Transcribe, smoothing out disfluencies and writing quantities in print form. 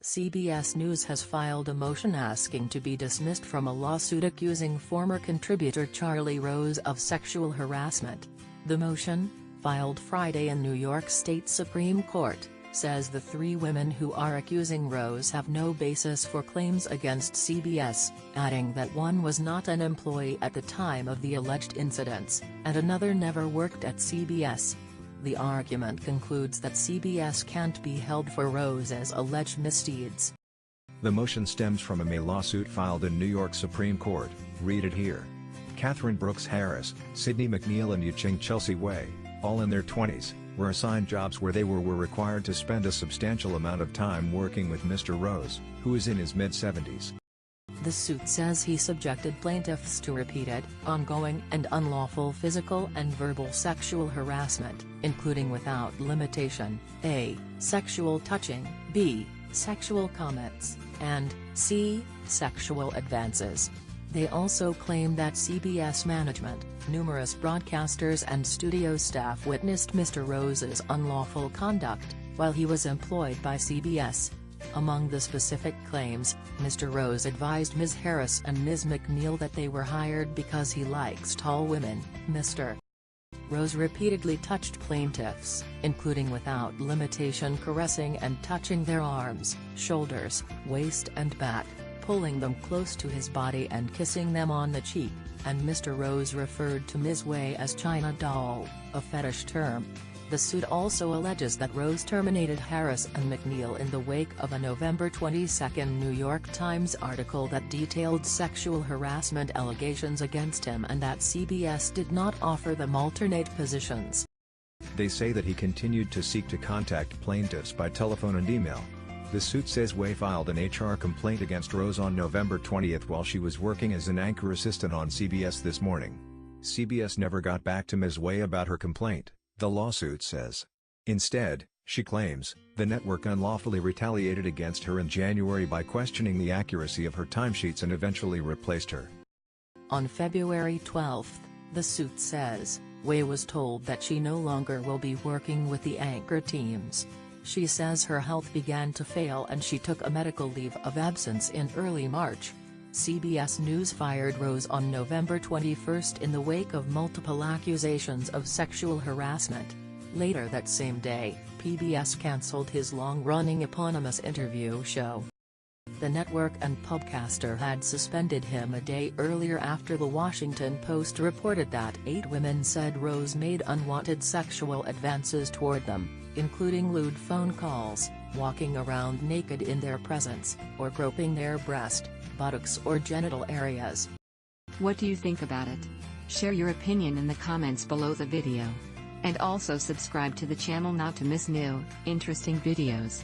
CBS News has filed a motion asking to be dismissed from a lawsuit accusing former contributor Charlie Rose of sexual harassment. The motion, filed Friday in New York State Supreme Court, says the three women who are accusing Rose have no basis for claims against CBS, adding that one was not an employee at the time of the alleged incidents, and another never worked at CBS. The argument concludes that CBS can't be held for Rose's alleged misdeeds. The motion stems from a May lawsuit filed in New York Supreme Court. Read it here. Catherine Brooks Harris, Sidney McNeil and Yuching Chelsea Wei, all in their 20s, were assigned jobs where they were required to spend a substantial amount of time working with Mr. Rose, who is in his mid-70s. The suit says he subjected plaintiffs to repeated, ongoing and unlawful physical and verbal sexual harassment, including without limitation, a. sexual touching, b. sexual comments, and c. sexual advances. They also claim that CBS management, numerous broadcasters and studio staff witnessed Mr. Rose's unlawful conduct, while he was employed by CBS. Among the specific claims, Mr. Rose advised Ms. Harris and Ms. McNeil that they were hired because he likes tall women. Mr. Rose repeatedly touched plaintiffs, including without limitation caressing and touching their arms, shoulders, waist and back, pulling them close to his body and kissing them on the cheek, and Mr. Rose referred to Ms. Wei as China doll, a fetish term. The suit also alleges that Rose terminated Harris and McNeil in the wake of a November 22 New York Times article that detailed sexual harassment allegations against him and that CBS did not offer them alternate positions. They say that he continued to seek to contact plaintiffs by telephone and email. The suit says Wei filed an HR complaint against Rose on November 20 while she was working as an anchor assistant on CBS This Morning. CBS never got back to Ms. Wei about her complaint, the lawsuit says. Instead, she claims, the network unlawfully retaliated against her in January by questioning the accuracy of her timesheets and eventually replaced her. On February 12, the suit says, Wei was told that she no longer will be working with the anchor teams. She says her health began to fail and she took a medical leave of absence in early March. CBS News fired Rose on November 21 in the wake of multiple accusations of sexual harassment. Later that same day, PBS canceled his long-running eponymous interview show. The network and pubcaster had suspended him a day earlier after The Washington Post reported that 8 women said Rose made unwanted sexual advances toward them, including lewd phone calls, walking around naked in their presence, or groping their breast, buttocks or genital areas. What do you think about it? Share your opinion in the comments below the video. And also subscribe to the channel not to miss new, interesting videos.